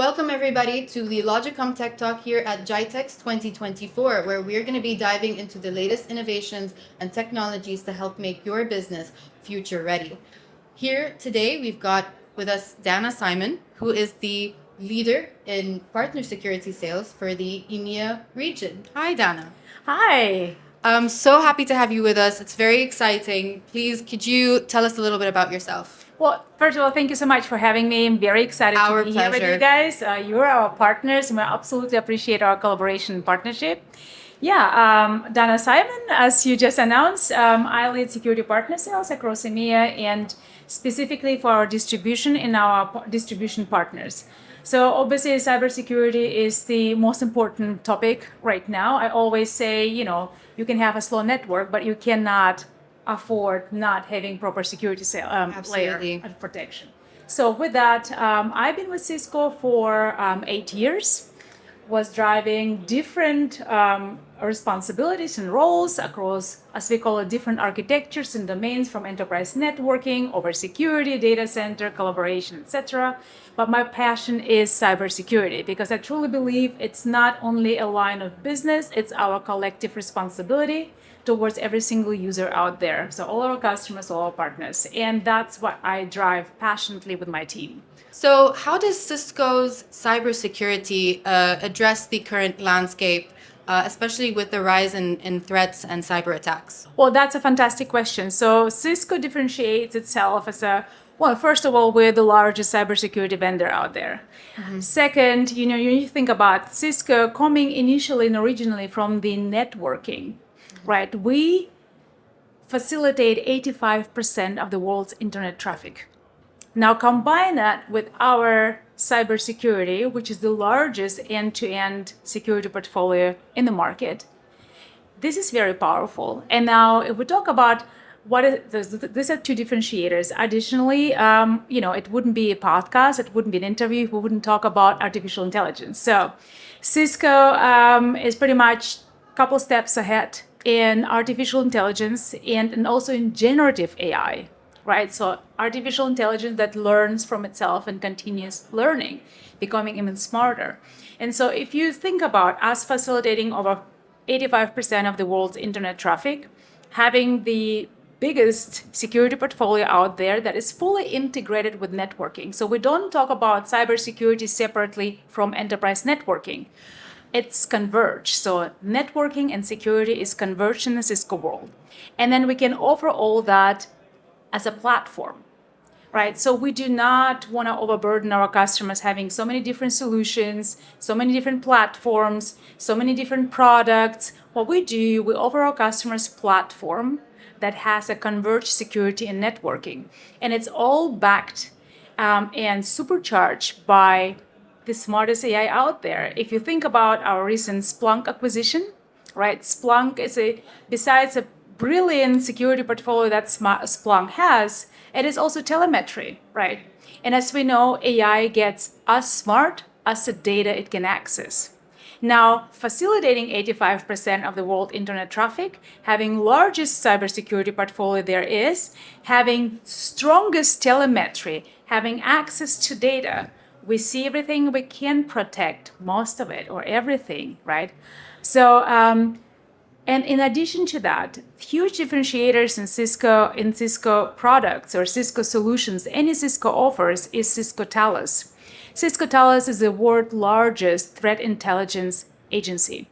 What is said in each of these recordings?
Welcome everybody to the Logicom Tech Talk here at GITEX 2024, where we're going to be diving into the latest innovations and technologies to help make your business future ready. Here today we've got with us Danna Simon, who is the leader in partner security sales for the EMEA region. Hi Danna. Hi. I'm so happy to have you with us. It's very exciting. Please, could you tell us a little bit about yourself? Well, first of all, thank you so much for having me. I'm very excited Our to be here with pleasure. you guys. You're our partners, and we absolutely appreciate our collaboration and partnership. Danna Simon, as you just announced, I lead security partner sales across EMEA and specifically for our distribution and our distribution partners. So obviously, cybersecurity is the most important topic right now. I always say, you can have a slow network, but you cannot afford not having proper security layer of protection. So with that, I've been with Cisco for 8 years, was driving different responsibilities and roles across, as we call it, different architectures and domains, from enterprise networking over security, data center, collaboration, etc. But my passion is cybersecurity because I truly believe it's not only a line of business, it's our collective responsibility towards every single user out there. So all our customers, all our partners. And that's what I drive passionately with my team. So how does Cisco's cybersecurity address the current landscape, especially with the rise in threats and cyber attacks? Well, that's a fantastic question. So Cisco differentiates itself as first of all, we're the largest cybersecurity vendor out there. Mm-hmm. Second, you think about Cisco coming initially and originally from the networking, right? We facilitate 85% of the world's internet traffic. Now combine that with our cybersecurity, which is the largest end-to-end security portfolio in the market. This is very powerful. And now if we talk about these are two differentiators. Additionally, it wouldn't be a podcast, it wouldn't be an interview if we wouldn't talk about artificial intelligence. So Cisco is pretty much a couple steps ahead in artificial intelligence and also in generative AI, right? So artificial intelligence that learns from itself and continues learning, becoming even smarter. And so if you think about us facilitating over 85% of the world's internet traffic, having the biggest security portfolio out there that is fully integrated with networking. So we don't talk about cybersecurity separately from enterprise networking. It's converged. So networking and security is converged in the Cisco world. And then we can offer all that as a platform, right? So we do not want to overburden our customers having so many different solutions, so many different platforms, so many different products. What we do, we offer our customers platform that has a converged security and networking. And it's all backed and supercharged by the smartest AI out there. If you think about our recent Splunk acquisition, right? Splunk is besides a brilliant security portfolio that Splunk has, it is also telemetry, right? And as we know, AI gets as smart as the data it can access. Now, facilitating 85% of the world internet traffic, having largest cybersecurity portfolio there is, having strongest telemetry, having access to data, we see everything, we can protect most of it or everything, right? So, and in addition to that, huge differentiators in Cisco products or Cisco solutions, any Cisco offers is Cisco Talos. Cisco Talos is the world's largest threat intelligence agency.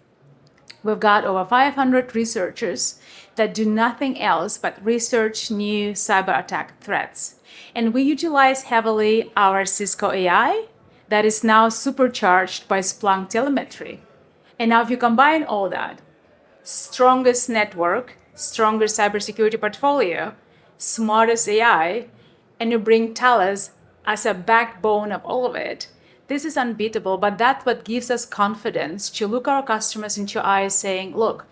We've got over 500 researchers that do nothing else but research new cyber attack threats. And we utilize heavily our Cisco AI that is now supercharged by Splunk telemetry. And now if you combine all that, strongest network, strongest cybersecurity portfolio, smartest AI, and you bring Talos as a backbone of all of it, this is unbeatable. But that's what gives us confidence to look our customers into your eyes saying, look,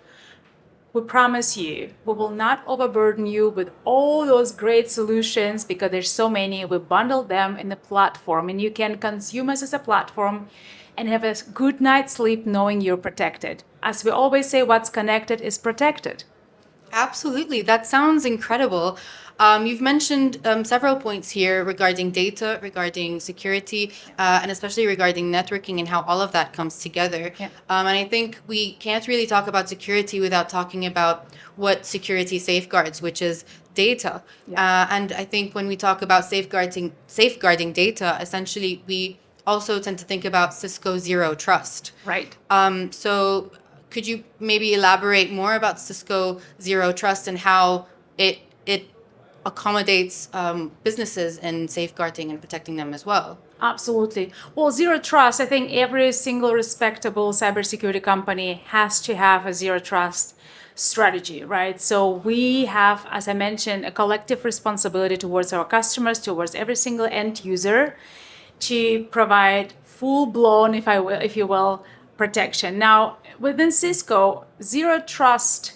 we promise you, we will not overburden you with all those great solutions because there's so many. We bundle them in the platform and you can consume us as a platform and have a good night's sleep knowing you're protected. As we always say, what's connected is protected. Absolutely. That sounds incredible. You've mentioned several points here regarding data, regarding security, and especially regarding networking and how all of that comes together. Yeah. And I think we can't really talk about security without talking about what security safeguards, which is data. Yeah. And I think when we talk about safeguarding data, essentially we also tend to think about Cisco Zero Trust. Right. So could you maybe elaborate more about Cisco Zero Trust and how it accommodates businesses in safeguarding and protecting them as well? Absolutely. Well, zero trust, I think every single respectable cybersecurity company has to have a zero trust strategy, right? So we have, as I mentioned, a collective responsibility towards our customers, towards every single end user to provide full-blown, if you will, protection. Now, within Cisco, zero trust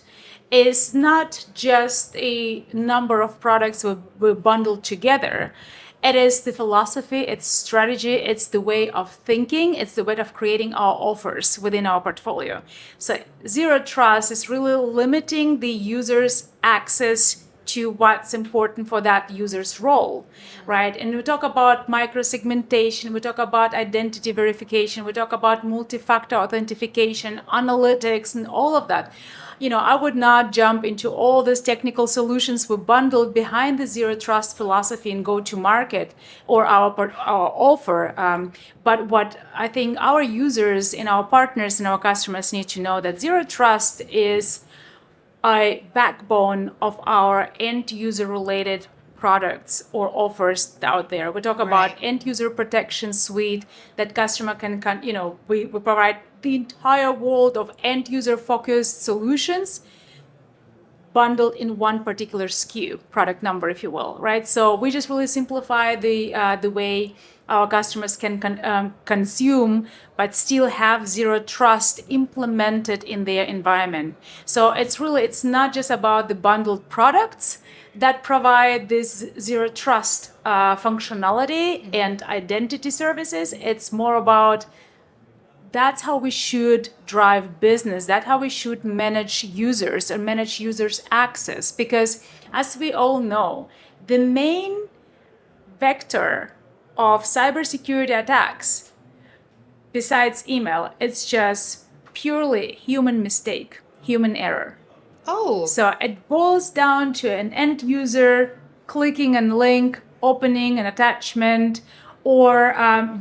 is not just a number of products we bundled together. It is the philosophy, it's strategy, it's the way of thinking, it's the way of creating our offers within our portfolio. So zero trust is really limiting the user's access to what's important for that user's role, right? And we talk about micro-segmentation, we talk about identity verification, we talk about multi-factor authentication, analytics, and all of that. I would not jump into all these technical solutions we bundled behind the zero trust philosophy and go to market or our offer. But what I think our users and our partners and our customers need to know that zero trust is a backbone of our end user related products or offers out there. We talk about Right. end user protection suite that customer we provide the entire world of end user focused solutions bundled in one particular SKU, product number, if you will, right? So we just really simplify the way our customers can consume, but still have zero trust implemented in their environment. So it's not just about the bundled products that provide this zero trust functionality and identity services. It's more about that's how we should drive business. That's how we should manage users and manage users' access. Because as we all know, the main vector of cybersecurity attacks, besides email, it's just purely human mistake, human error. Oh, So it boils down to an end user clicking a link, opening an attachment, or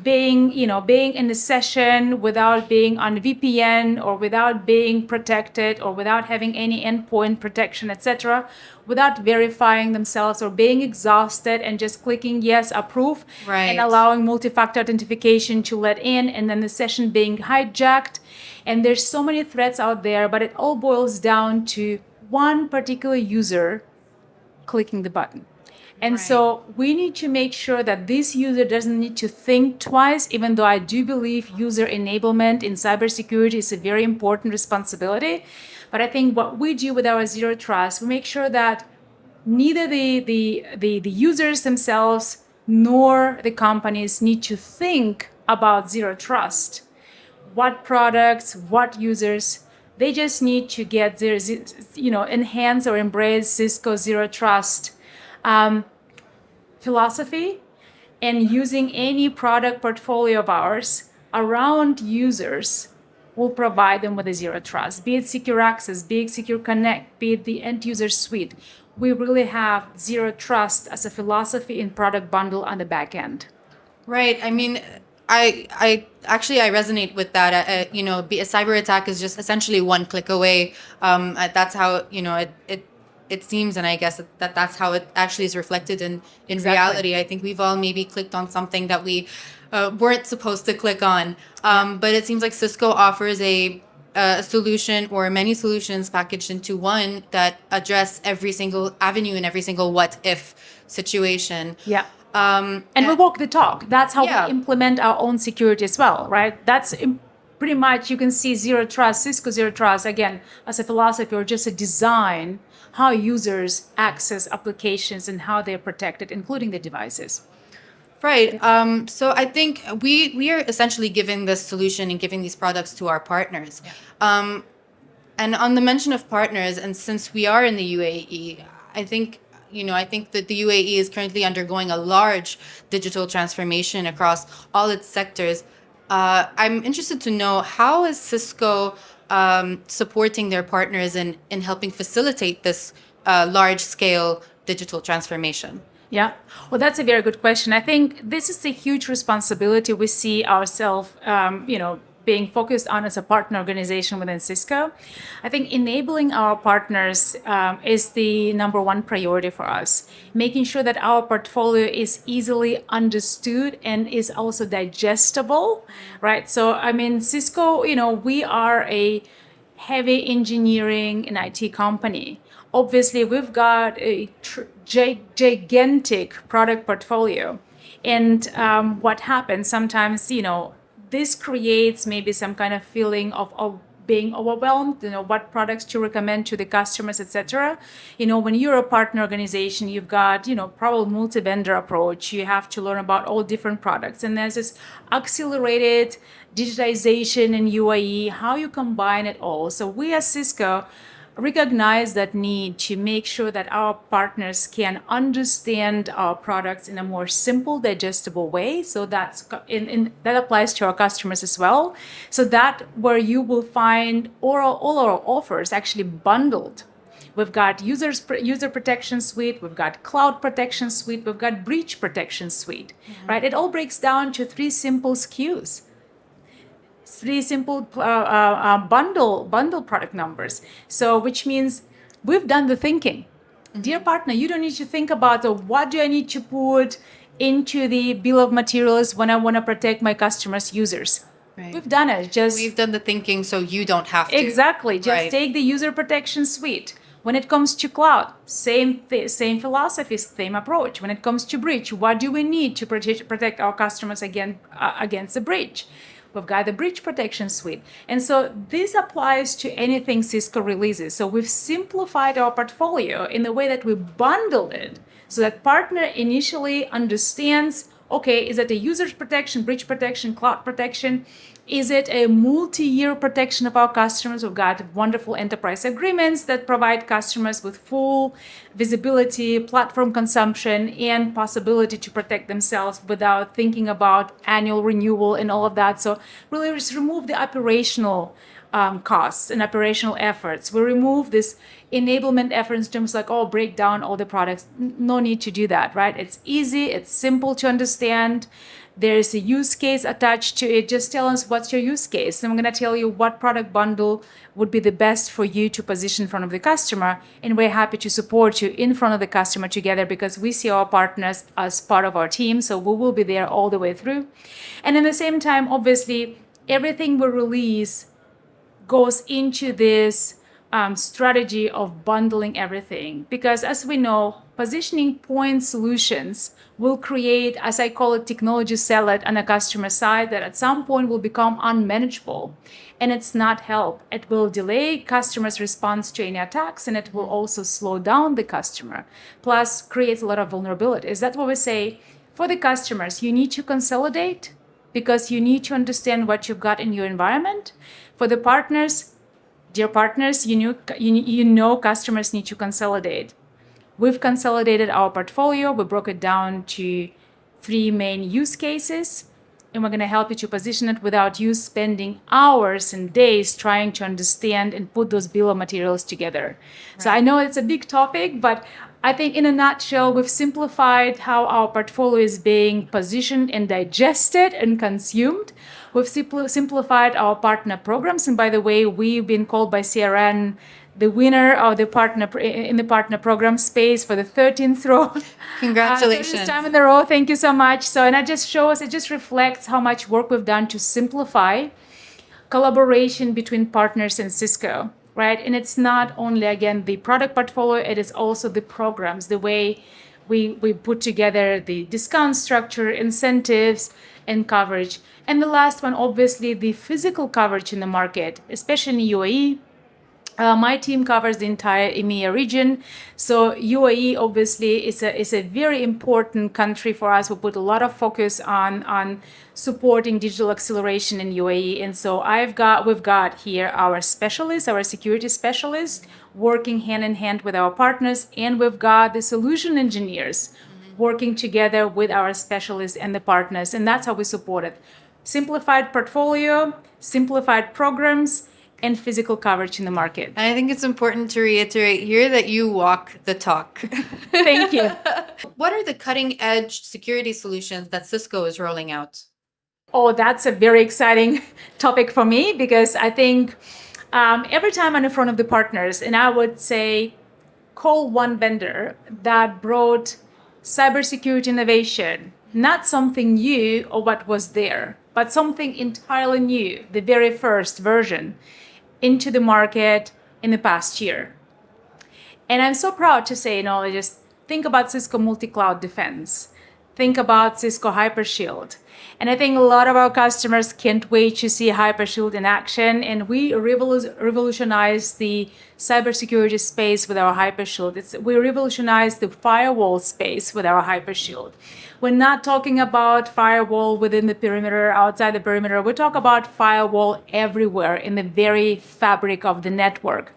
being in a session without being on VPN or without being protected or without having any endpoint protection, etc., without verifying themselves or being exhausted and just clicking yes, approve, Right. and allowing multi-factor authentication to let in, and then the session being hijacked. And there's so many threats out there, but it all boils down to one particular user clicking the button. And Right. so we need to make sure that this user doesn't need to think twice, even though I do believe user enablement in cybersecurity is a very important responsibility. But I think what we do with our zero trust, we make sure that neither the users themselves nor the companies need to think about zero trust. What products, what users, they just need to get their, enhance or embrace Cisco zero trust philosophy, and using any product portfolio of ours around users will provide them with a zero trust, be it secure access, be it secure connect, be it the end user suite. We really have zero trust as a philosophy in product bundle on the back end. Right. I mean, I actually I resonate with that. A cyber attack is just essentially one click away. That's how it seems, and I guess that's how it actually is reflected in Exactly. reality. I think we've all maybe clicked on something that we weren't supposed to click on. But it seems like Cisco offers a solution or many solutions packaged into one that address every single avenue and every single what if situation. Yeah. And we walk the talk. That's how Yeah. we implement our own security as well, right? That's pretty much, you can see zero trust, Cisco zero trust, again, as a philosophy or just a design, how users access applications and how they're protected, including the devices. Right. So I think we are essentially giving this solution and giving these products to our partners. And on the mention of partners, and since we are in the UAE, I think I think that the UAE is currently undergoing a large digital transformation across all its sectors. I'm interested to know, how is Cisco supporting their partners in helping facilitate this large scale digital transformation? Yeah, well, that's a very good question. I think this is a huge responsibility we see ourselves, being focused on as a partner organization within Cisco. I think enabling our partners is the number one priority for us. Making sure that our portfolio is easily understood and is also digestible, right? So, I mean, Cisco, we are a heavy engineering and IT company. Obviously, we've got a gigantic product portfolio. And what happens sometimes, this creates maybe some kind of feeling of being overwhelmed, what products to recommend to the customers, etc. When you're a partner organization, you've got, probably multi-vendor approach. You have to learn about all different products. And there's this accelerated digitization in UAE, how you combine it all. So we as Cisco recognize that need to make sure that our partners can understand our products in a more simple, digestible way. So that applies to our customers as well. So that where you will find all our offers actually bundled. We've got user protection suite, we've got cloud protection suite, we've got breach protection suite, right? It all breaks down to three simple SKUs. Three simple bundle product numbers. So which means we've done the thinking. Dear partner, you don't need to think about what do I need to put into the bill of materials when I want to protect my customers' users. Right. We've done it. We've done the thinking, so you don't have to. Exactly. Just Right. take the user protection suite. When it comes to cloud, same philosophy, same approach. When it comes to breach, what do we need to protect our customers against a breach? We've got the breach protection suite. And so this applies to anything Cisco releases. So we've simplified our portfolio in the way that we bundled it so that partner initially understands, okay, is it a user's protection, breach protection, cloud protection? Is it a multi-year protection of our customers? We've got wonderful enterprise agreements that provide customers with full visibility, platform consumption, and possibility to protect themselves without thinking about annual renewal and all of that. So really just remove the operational costs and operational efforts. We remove this enablement efforts in terms like, break down all the products. No need to do that, right? It's easy, it's simple to understand. There's a use case attached to it. Just tell us what's your use case. And I'm going to tell you what product bundle would be the best for you to position in front of the customer. And we're happy to support you in front of the customer together because we see our partners as part of our team. So we will be there all the way through. And at the same time, obviously, everything we release goes into this strategy of bundling everything. Because as we know, positioning point solutions will create, as I call it, technology salad on a customer side that at some point will become unmanageable. And it's not help. It will delay customers' response to any attacks, and it will also slow down the customer. Plus, creates a lot of vulnerabilities. That's what we say for the customers. You need to consolidate because you need to understand what you've got in your environment. For the partners, dear partners, you know customers need to consolidate. We've consolidated our portfolio. We broke it down to 3 main use cases, and we're going to help you to position it without you spending hours and days trying to understand and put those bill of materials together. Right. So I know it's a big topic, but I think in a nutshell, we've simplified how our portfolio is being positioned and digested and consumed. We've simplified our partner programs. And by the way, we've been called by CRN the winner of the partner in the partner program space for the 13th row. Congratulations. 13th time in a row. Thank you so much. So, and it just reflects how much work we've done to simplify collaboration between partners and Cisco, right? And it's not only, again, the product portfolio, it is also the programs, the way we put together the discount structure, incentives, and coverage. And the last one, obviously, the physical coverage in the market, especially in UAE. My team covers the entire EMEA region. So UAE obviously is a very important country for us. We put a lot of focus on supporting digital acceleration in UAE. And so we've got here our specialists, our security specialists. working hand in hand with our partners, and we've got the solution engineers working together with our specialists and the partners, and that's how we support it. Simplified portfolio, simplified programs, and physical coverage in the market. And I think it's important to reiterate here that you walk the talk. Thank you. What are the cutting edge security solutions that Cisco is rolling out? Oh, that's a very exciting topic for me because I think every time I'm in front of the partners, and I would say, call one vendor that brought cybersecurity innovation, not something new or what was there, but something entirely new, the very first version, into the market in the past year. And I'm so proud to say, just think about Cisco multi-cloud defense. Think about Cisco Hypershield. And I think a lot of our customers can't wait to see Hypershield in action. And we revolutionized the cybersecurity space with our Hypershield. We revolutionized the firewall space with our Hypershield. We're not talking about firewall within the perimeter, outside the perimeter. We talk about firewall everywhere in the very fabric of the network.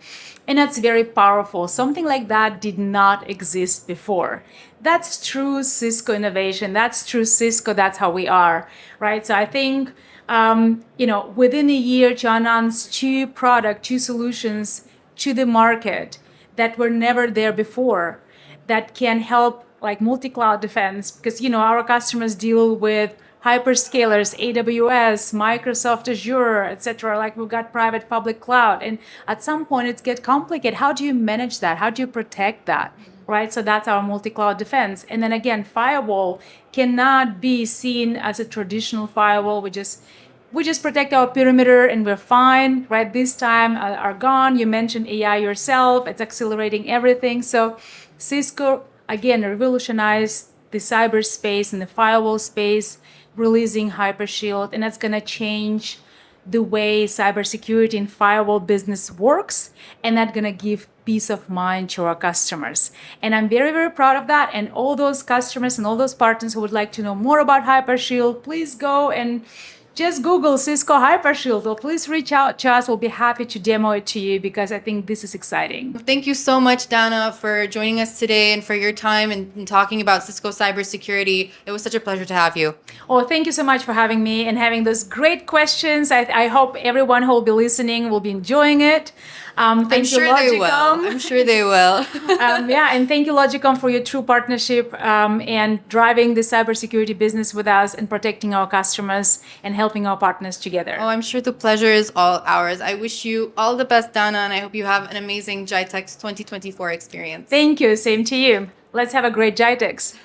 And that's very powerful. Something like that did not exist before. That's true Cisco innovation. That's true Cisco. That's how we are, right? So I think, within a year to announce two solutions to the market that were never there before, that can help like multi-cloud defense, because, our customers deal with hyperscalers, AWS, Microsoft Azure, etc. Like we've got private public cloud. And at some point it gets complicated. How do you manage that? How do you protect that? Right? So that's our multi-cloud defense. And then again, firewall cannot be seen as a traditional firewall. We just protect our perimeter and we're fine, right? This time are gone. You mentioned AI yourself. It's accelerating everything. So Cisco, again, revolutionized the cyberspace and the firewall space, releasing Hypershield, and that's going to change the way cybersecurity and firewall business works, and that's going to give peace of mind to our customers. And I'm very, very proud of that. And all those customers and all those partners who would like to know more about Hypershield, please go and just Google Cisco Hypershield, or please reach out to us. We'll be happy to demo it to you because I think this is exciting. Thank you so much, Danna, for joining us today and for your time and talking about Cisco cybersecurity. It was such a pleasure to have you. Oh, thank you so much for having me and having those great questions. I hope everyone who will be listening will be enjoying it. Thank you, Logicom. I'm sure they will. And thank you, Logicom, for your true partnership and driving the cybersecurity business with us and protecting our customers and helping our partners together. Oh, I'm sure the pleasure is all ours. I wish you all the best, Danna, and I hope you have an amazing GITEX 2024 experience. Thank you. Same to you. Let's have a great GITEX.